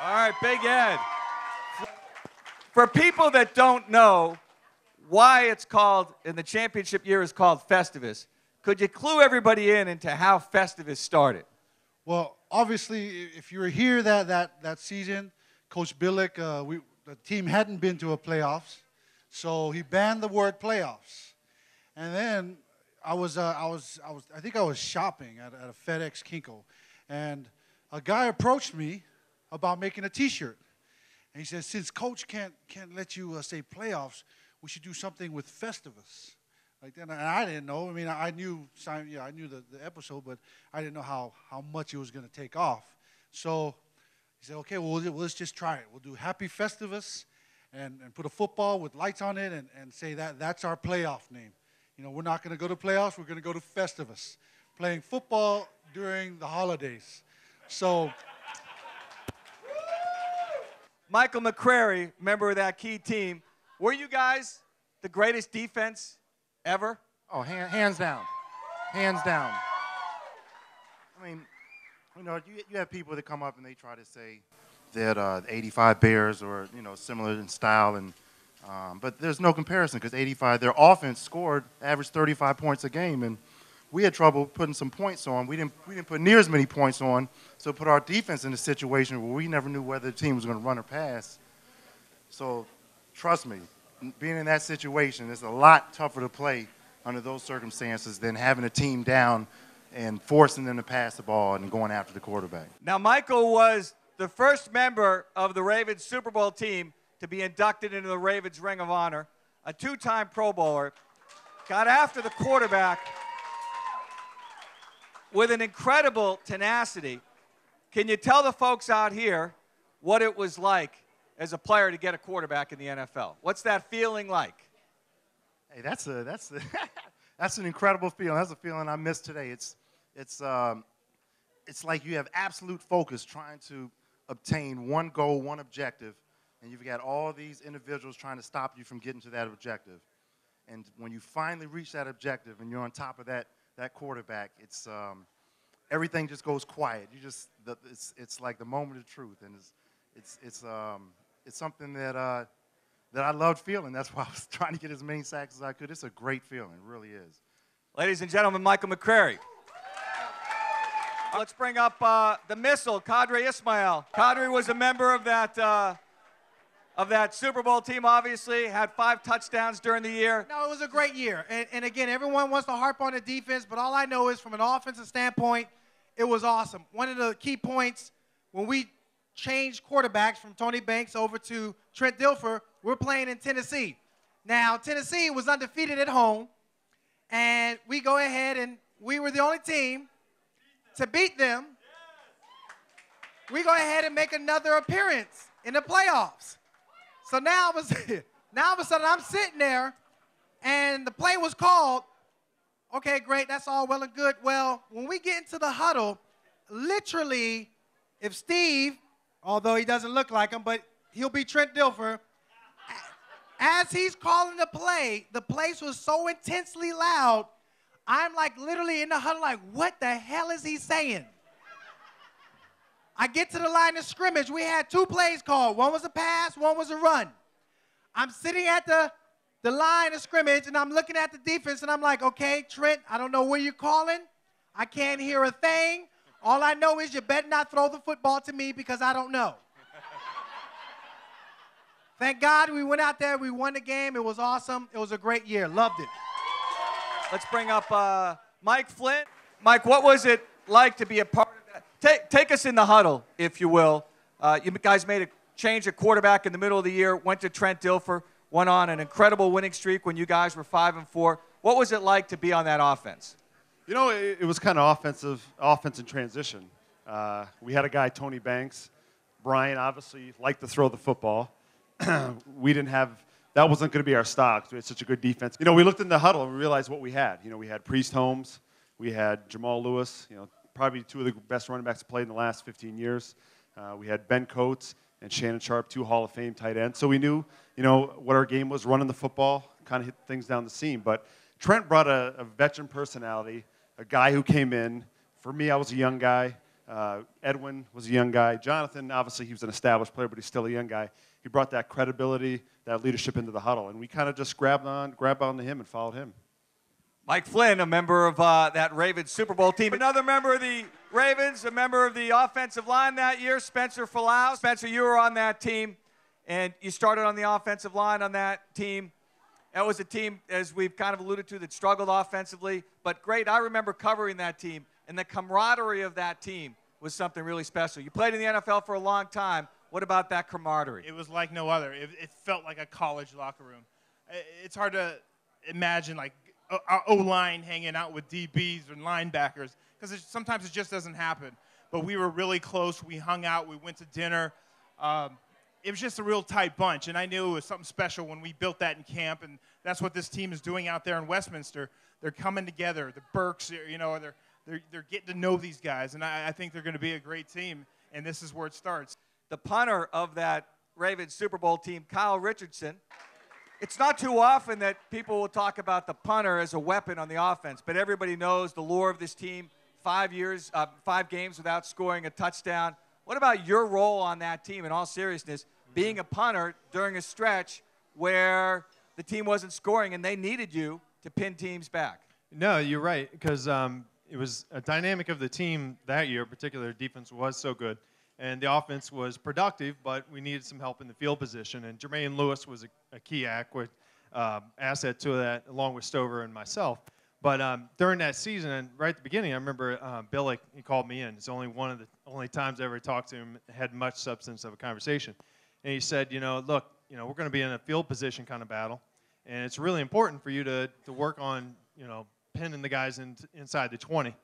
All right, Big Ed. For people that don't know why it's called, in the championship year is called Festivus, could you clue everybody in into how Festivus started? Well, obviously, if you were here that season, Coach Billick, the team hadn't been to a playoffs, so he banned the word playoffs. And then I think I was shopping at a FedEx Kinko, and a guy approached me about making a T-shirt, and he said, "Since Coach can't let you say playoffs, we should do something with Festivus." Like that, and I didn't know. I mean, I knew the episode, but I didn't know how much it was going to take off. So he said, "Okay, well, let's just try it. We'll do Happy Festivus, and put a football with lights on it, and say that's our playoff name. You know, we're not going to go to playoffs. We're going to go to Festivus, playing football during the holidays." So Michael McCrary, member of that key team, were you guys the greatest defense ever? Oh, hands down. Hands down. I mean, you know, you have people that come up and they try to say that the 85 Bears or, you know, similar in style, and but there's no comparison because 85, their offense scored, averaged 35 points a game, and we had trouble putting some points on. We didn't put near as many points on, so it put our defense in a situation where we never knew whether the team was going to run or pass. So trust me, being in that situation, it's a lot tougher to play under those circumstances than having a team down and forcing them to pass the ball and going after the quarterback. Now, Michael was the first member of the Ravens Super Bowl team to be inducted into the Ravens Ring of Honor, a two-time Pro Bowler, got after the quarterback with an incredible tenacity. Can you tell the folks out here what it was like as a player to get a quarterback in the NFL? What's that feeling like? Hey, that's an incredible feeling. That's a feeling I missed today. It's like you have absolute focus trying to obtain one goal, one objective, and you've got all these individuals trying to stop you from getting to that objective. And when you finally reach that objective and you're on top of that quarterback, it's everything just goes quiet. It's like the moment of truth, and it's something that I loved feeling. That's why I was trying to get as many sacks as I could. It's a great feeling. It really is. Ladies and gentlemen, Michael McCrary. Let's bring up the missile, Qadry Ismail. Qadry was a member of that Super Bowl team, obviously, had 5 touchdowns during the year. No, it was a great year. And again, everyone wants to harp on the defense, but all I know is from an offensive standpoint, it was awesome. One of the key points, when we changed quarterbacks from Tony Banks over to Trent Dilfer, we're playing in Tennessee. Now, Tennessee was undefeated at home, and we go ahead and we were the only team to beat them. We go ahead and make another appearance in the playoffs. So now all of a sudden I'm sitting there, and the play was called. Okay, great, that's all well and good. Well, when we get into the huddle, literally, if Steve, although he doesn't look like him, but he'll be Trent Dilfer, as he's calling the place was so intensely loud, I'm like literally in the huddle like, what the hell is he saying? I get to the line of scrimmage. We had 2 plays called. One was a pass, one was a run. I'm sitting at the line of scrimmage, and I'm looking at the defense, and I'm like, okay, Trent, I don't know where you're calling. I can't hear a thing. All I know is you better not throw the football to me because I don't know. Thank God we went out there. We won the game. It was awesome. It was a great year. Loved it. Let's bring up Mike Flynn. Mike, what was it like to be a part of that? Take us in the huddle, if you will. You guys made a change at quarterback in the middle of the year, went to Trent Dilfer, went on an incredible winning streak when you guys were 5-4. What was it like to be on that offense? You know, it was kind of offense in transition. We had a guy, Tony Banks. Brian obviously liked to throw the football. We didn't have, that wasn't going to be our stock. We had such a good defense. You know, we looked in the huddle and we realized what we had. You know, we had Priest Holmes, we had Jamal Lewis, you know, probably 2 of the best running backs played in the last 15 years. We had Ben Coates and Shannon Sharp, 2 Hall of Fame tight ends. So we knew, you know, what our game was, running the football, kind of hit things down the seam. But Trent brought a veteran personality, a guy who came in. For me, I was a young guy. Edwin was a young guy. Jonathan, obviously, he was an established player, but he's still a young guy. He brought that credibility, that leadership into the huddle, and we kind of just grabbed onto him and followed him. Mike Flynn, a member of that Ravens Super Bowl team. Another member of the Ravens, a member of the offensive line that year, Spencer Folau. Spencer, you were on that team, and you started on the offensive line on that team. That was a team, as we've kind of alluded to, that struggled offensively, but great. I remember covering that team, and the camaraderie of that team was something really special. You played in the NFL for a long time. What about that camaraderie? It was like no other. It felt like a college locker room. It's hard to imagine, like, our O-line hanging out with DBs and linebackers, because sometimes it just doesn't happen. But we were really close. We hung out. We went to dinner. It was just a real tight bunch, and I knew it was something special when we built that in camp, and that's what this team is doing out there in Westminster. They're coming together. The Burks, you know, they're getting to know these guys, and I think they're going to be a great team, and this is where it starts. The punter of that Ravens Super Bowl team, Kyle Richardson. It's not too often that people will talk about the punter as a weapon on the offense, but everybody knows the lore of this team. 5 games without scoring a touchdown. What about your role on that team, in all seriousness, being a punter during a stretch where the team wasn't scoring and they needed you to pin teams back? No, you're right, because it was a dynamic of the team that year. In particular, defense was so good, and the offense was productive, but we needed some help in the field position. And Jermaine Lewis was a key asset to that, along with Stover and myself. But during that season, and right at the beginning, I remember Billick, he called me in. It's only one of the only times I ever talked to him, had much substance of a conversation. And he said, look, we're going to be in a field position kind of battle, and it's really important for you to work on, pinning the guys inside the 20.